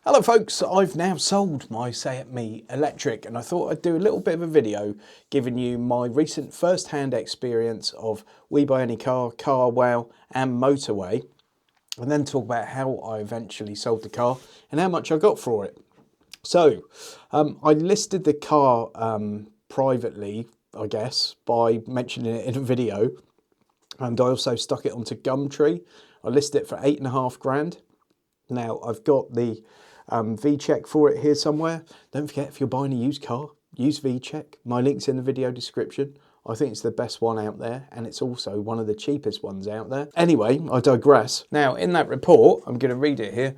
Hello folks, I've now sold my Say Me electric and I thought I'd do a little bit of a video giving you my recent first-hand experience of We Buy Any Car, CarWow and Motorway, and then talk about how I eventually sold the car and how much I got for it. So I listed the car privately, I guess, by mentioning it in a video, and I also stuck it onto Gumtree. I listed it for £8,500. Now I've got the V-check for it here somewhere. Don't forget, if you're buying a used car, use V-check. My link's in the video description. I think it's the best one out there, and it's also one of the cheapest ones out there. Anyway, I digress. Now, in that report, I'm going to read it here.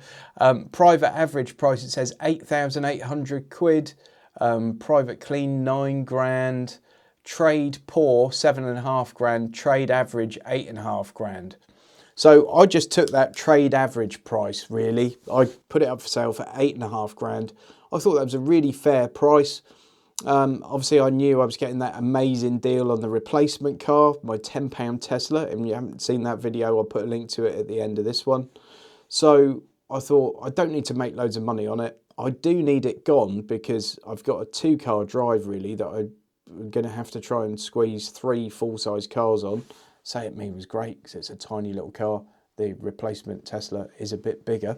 Private average price, it says 8,800 quid. Private clean, 9 grand. Trade poor, 7.5 grand. Trade average, 8.5 grand. So I just took that trade average price, really. I put it up for sale for 8.5 grand. I thought that was a really fair price. Obviously, I knew I was getting that amazing deal on the replacement car, my £10 Tesla. And you haven't seen that video, I'll put a link to it at the end of this one. So I thought, I don't need to make loads of money on it. I do need it gone because I've got a 2-car drive, really, that I'm going to have to try and squeeze 3 full-size cars on. Say It Me was great because it's a tiny little car. The replacement Tesla is a bit bigger.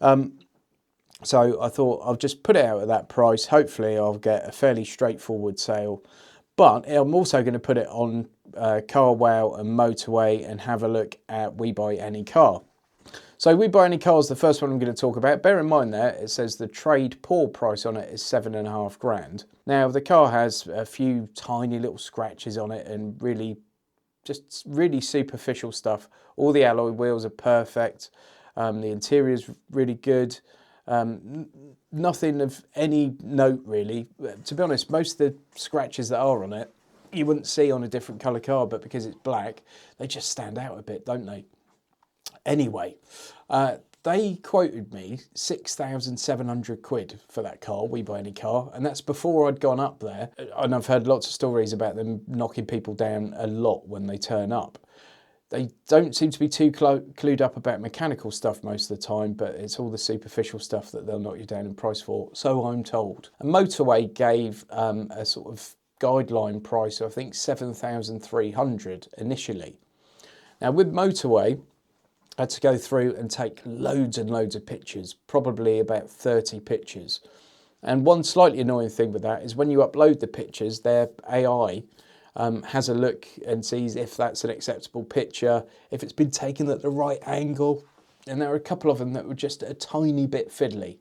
So I thought I'll just put it out at that price. Hopefully I'll get a fairly straightforward sale. But I'm also going to put it on CarWow and Motorway and have a look at We Buy Any Car. So We Buy Any Car is the first one I'm going to talk about. Bear in mind there, it says the trade poor price on it is 7.5 grand. Now the car has a few tiny little scratches on it and just really superficial stuff. All the alloy wheels are perfect. The interior is really good. Nothing of any note, really. To be honest, most of the scratches that are on it, you wouldn't see on a different colour car, but because it's black, they just stand out a bit, don't they? Anyway, they quoted me 6,700 quid for that car, We Buy Any Car, and that's before I'd gone up there. And I've heard lots of stories about them knocking people down a lot when they turn up. They don't seem to be too clued up about mechanical stuff most of the time, but it's all the superficial stuff that they'll knock you down in price for, so I'm told. And Motorway gave a sort of guideline price of, I think, 7,300 initially. Now with Motorway, I had to go through and take loads and loads of pictures, probably about 30 pictures. And one slightly annoying thing with that is when you upload the pictures, their AI has a look and sees if that's an acceptable picture, if it's been taken at the right angle. And there are a couple of them that were just a tiny bit fiddly.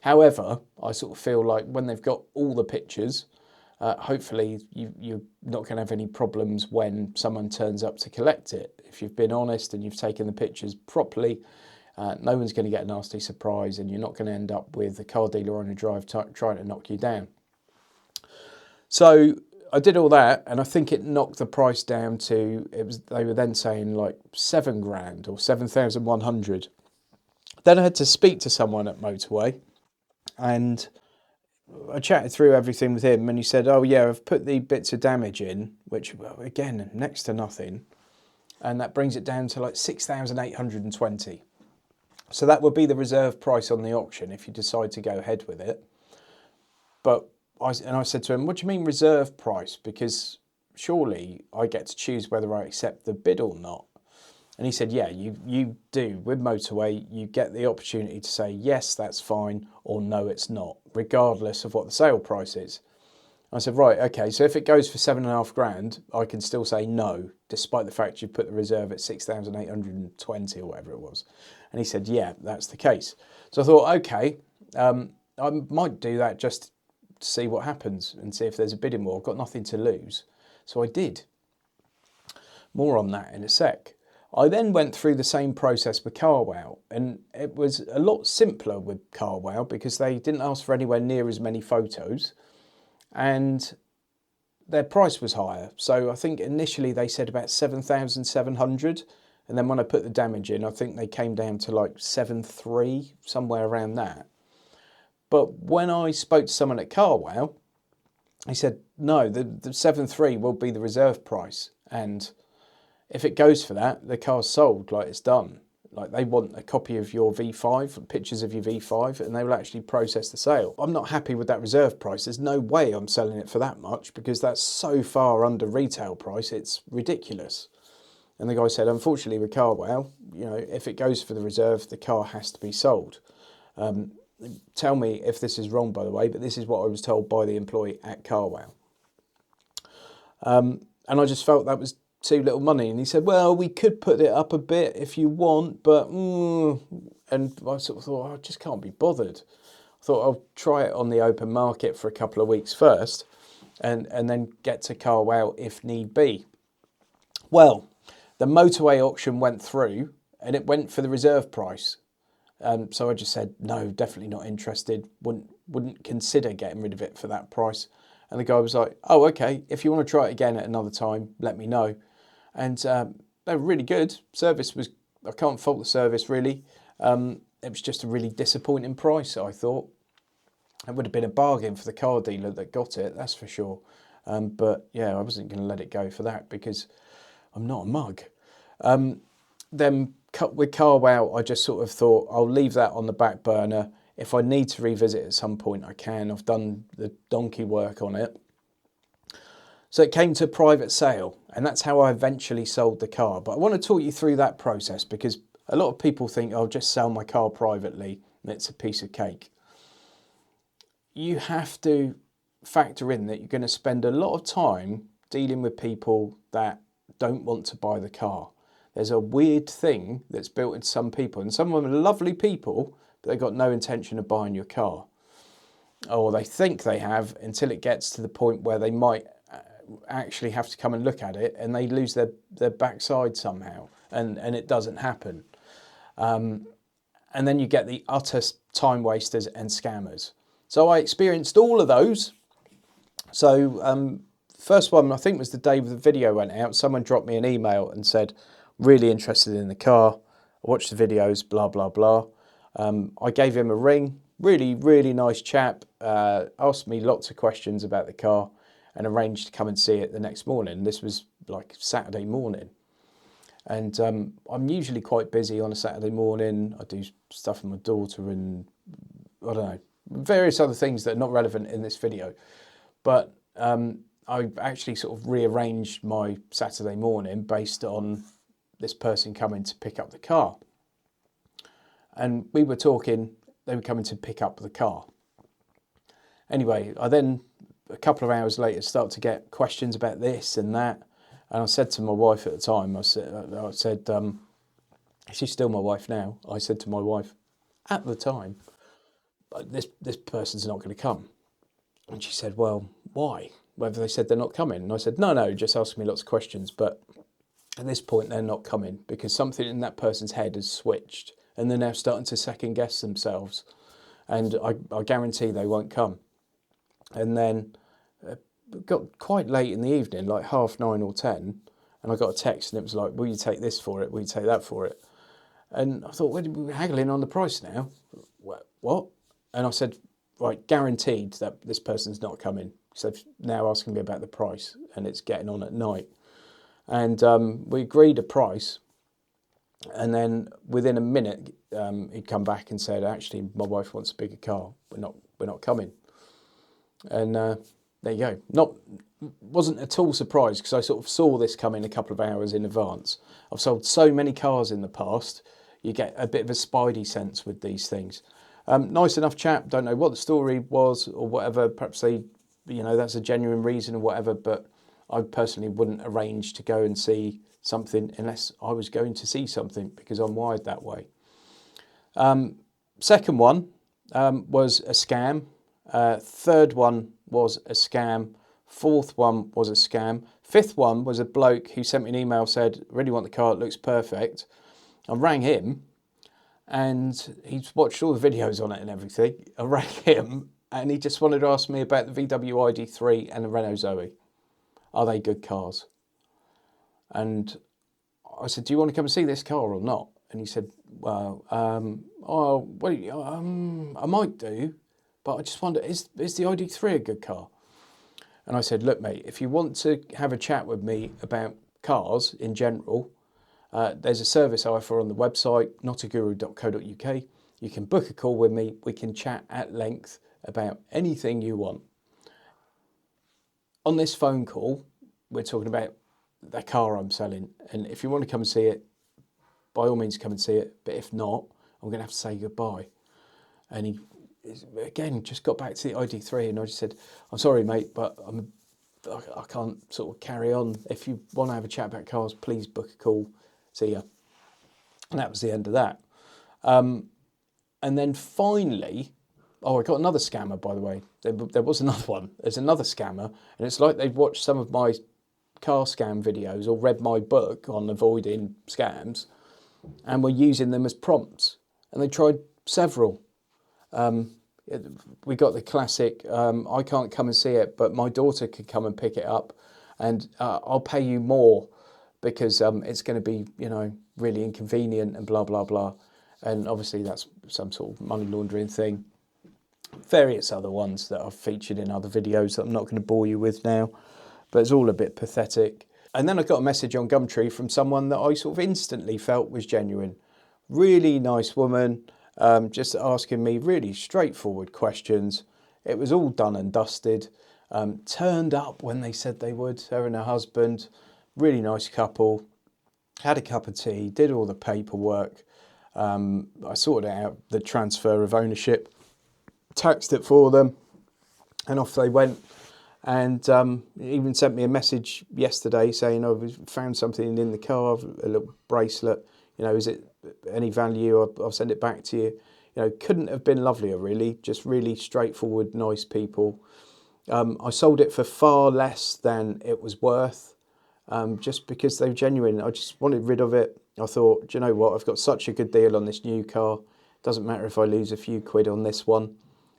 However, I sort of feel like when they've got all the pictures, hopefully you're not going to have any problems when someone turns up to collect it. If you've been honest and you've taken the pictures properly, no one's going to get a nasty surprise and you're not going to end up with a car dealer on a drive trying to knock you down. So I did all that and I think it knocked the price down to, they were then saying like 7 grand or 7,100. Then I had to speak to someone at Motorway and I chatted through everything with him and he said, oh yeah, I've put the bits of damage in, which, well, again, next to nothing. And that brings it down to like 6,820. So that would be the reserve price on the auction if you decide to go ahead with it. But I said to him, what do you mean reserve price? Because surely I get to choose whether I accept the bid or not. And he said, yeah, you do. With Motorway, you get the opportunity to say, yes, that's fine, or no, it's not, regardless of what the sale price is. I said, right, okay, so if it goes for 7.5 grand, I can still say no, despite the fact you put the reserve at 6,820 or whatever it was. And he said, yeah, that's the case. So I thought, okay, I might do that just to see what happens and see if there's a bidding war. I've got nothing to lose. So I did. More on that in a sec. I then went through the same process with CarWow, and it was a lot simpler with CarWow because they didn't ask for anywhere near as many photos and their price was higher. So I think initially they said about 7,700, and then when I put the damage in, I think they came down to like 7.3, somewhere around that. But when I spoke to someone at CarWow, he said, no, the 7.3 will be the reserve price, and if it goes for that, the car's sold, like it's done. Like they want a copy of your V5, pictures of your V5, and they will actually process the sale. I'm not happy with that reserve price. There's no way I'm selling it for that much because that's so far under retail price. It's ridiculous. And the guy said, unfortunately with CarWow, you know, if it goes for the reserve, the car has to be sold. Tell me if this is wrong, by the way, but this is what I was told by the employee at CarWow. And I just felt that was too little money. And he said, well, we could put it up a bit if you want, but and I sort of thought, I just can't be bothered. I thought I'll try it on the open market for a couple of weeks first and then get to CarWow if need be. Well, the Motorway auction went through and it went for the reserve price. So I just said, no, definitely not interested. Wouldn't consider getting rid of it for that price. And the guy was like, oh, okay, if you want to try it again at another time, let me know. And they were really good. Service was, I can't fault the service really. It was just a really disappointing price, I thought. It would have been a bargain for the car dealer that got it, that's for sure. But yeah, I wasn't going to let it go for that because I'm not a mug. Then with CarWow, I just sort of thought I'll leave that on the back burner. If I need to revisit at some point, I can. I've done the donkey work on it. So it came to private sale, and that's how I eventually sold the car. But I want to talk you through that process because a lot of people think I'll just sell my car privately and it's a piece of cake. You have to factor in that you're going to spend a lot of time dealing with people that don't want to buy the car. There's a weird thing that's built into some people, and some of them are lovely people, but they've got no intention of buying your car. Or they think they have until it gets to the point where they might actually have to come and look at it and they lose their backside somehow, and it doesn't happen. And then you get the utter time wasters and scammers. So I experienced all of those. So first one, I think, was the day the video went out. Someone dropped me an email and said, really interested in the car. I watched the videos, blah, blah, blah. I gave him a ring. Really, really nice chap. Asked me lots of questions about the car and arranged to come and see it the next morning. This was like Saturday morning. And I'm usually quite busy on a Saturday morning. I do stuff with my daughter and, I don't know, various other things that are not relevant in this video. But I actually sort of rearranged my Saturday morning based on this person coming to pick up the car. And we were talking, they were coming to pick up the car. Anyway, I then, a couple of hours later, start to get questions about this and that. And I said to my wife at the time, I said, she's still my wife now. I said to my wife at the time, this person's not going to come. And she said, well, why? Whether they said they're not coming. And I said, no, just ask me lots of questions. But at this point, they're not coming because something in that person's head has switched and they're now starting to second guess themselves. And I guarantee they won't come. And then got quite late in the evening, like 9:30 or 10, and I got a text and it was like, will you take this for it? Will you take that for it? And I thought, we're haggling on the price now. What? And I said, right, guaranteed that this person's not coming. So now asking me about the price and it's getting on at night. And we agreed a price. And then within a minute, he'd come back and said, actually, my wife wants a bigger car. We're not coming. And there you go. Wasn't at all surprised because I sort of saw this coming a couple of hours in advance. I've sold so many cars in the past. You get a bit of a spidey sense with these things. Nice enough chap. Don't know what the story was or whatever. Perhaps they, that's a genuine reason or whatever. But I personally wouldn't arrange to go and see something unless I was going to see something because I'm wired that way. Second one was a scam. Third one was a scam. Fourth one was a scam. Fifth one was a bloke who sent me an email, said, really want the car, it looks perfect. I rang him and he's watched all the videos on it and everything. I rang him and he just wanted to ask me about the VW ID3 and the Renault Zoe. Are they good cars? And I said, do you want to come and see this car or not? And he said, well, I might do, but I just wonder, is the ID3 a good car? And I said, look, mate, if you want to have a chat with me about cars in general, There's a service I offer on the website, notaguru.co.uk. You can book a call with me. We can chat at length about anything you want. On this phone call, we're talking about the car I'm selling. And if you want to come and see it, by all means come and see it. But if not, I'm going to have to say goodbye. And he, again, just got back to the ID3 and I just said, I'm sorry, mate, but I can't sort of carry on. If you want to have a chat about cars, please book a call. See ya. And that was the end of that. And then finally, oh, I got another scammer, by the way. There was another one. There's another scammer. And it's like they'd watched some of my car scam videos or read my book on avoiding scams and were using them as prompts. And they tried several. We got the classic, I can't come and see it, but my daughter could come and pick it up and I'll pay you more because it's going to be, you know, really inconvenient and blah, blah, blah. And obviously that's some sort of money laundering thing. Various other ones that I've featured in other videos that I'm not going to bore you with now, but it's all a bit pathetic. And then I got a message on Gumtree from someone that I sort of instantly felt was genuine. Really nice woman. Just asking me really straightforward questions. It was all done and dusted. Turned up when they said they would, her and her husband. Really nice couple. Had a cup of tea, did all the paperwork. I sorted out the transfer of ownership, taxed it for them, and off they went. And even sent me a message yesterday saying, oh, we found something in the car, a little bracelet. You know, is it any value? I'll send it back to you. You know, couldn't have been lovelier, really. Just really straightforward, nice people. I sold it for far less than it was worth, just because they were genuine. I just wanted rid of it. I thought, do you know what? I've got such a good deal on this new car. Doesn't matter if I lose a few quid on this one.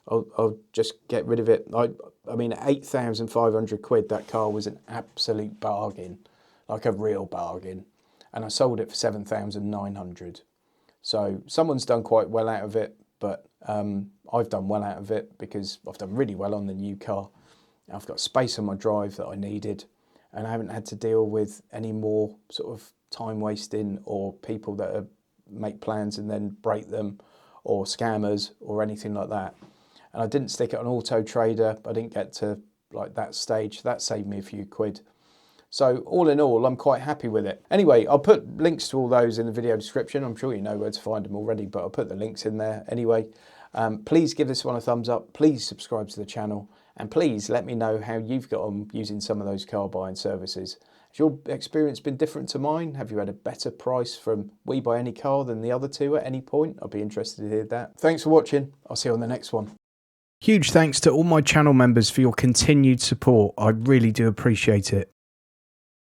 I'll just get rid of it. I mean, at 8,500 quid, that car was an absolute bargain, like a real bargain. And I sold it for 7,900. So someone's done quite well out of it, but I've done well out of it because I've done really well on the new car. I've got space on my drive that I needed, and I haven't had to deal with any more sort of time wasting or people that make plans and then break them, or scammers or anything like that. And I didn't stick it on Auto Trader. I didn't get to like that stage. That saved me a few quid. So all in all, I'm quite happy with it. Anyway, I'll put links to all those in the video description. I'm sure you know where to find them already, but I'll put the links in there anyway. Please give this one a thumbs up. Please subscribe to the channel. And please let me know how you've got on using some of those car buying services. Has your experience been different to mine? Have you had a better price from We Buy Any Car than the other two at any point? I'd be interested to hear that. Thanks for watching. I'll see you on the next one. Huge thanks to all my channel members for your continued support. I really do appreciate it.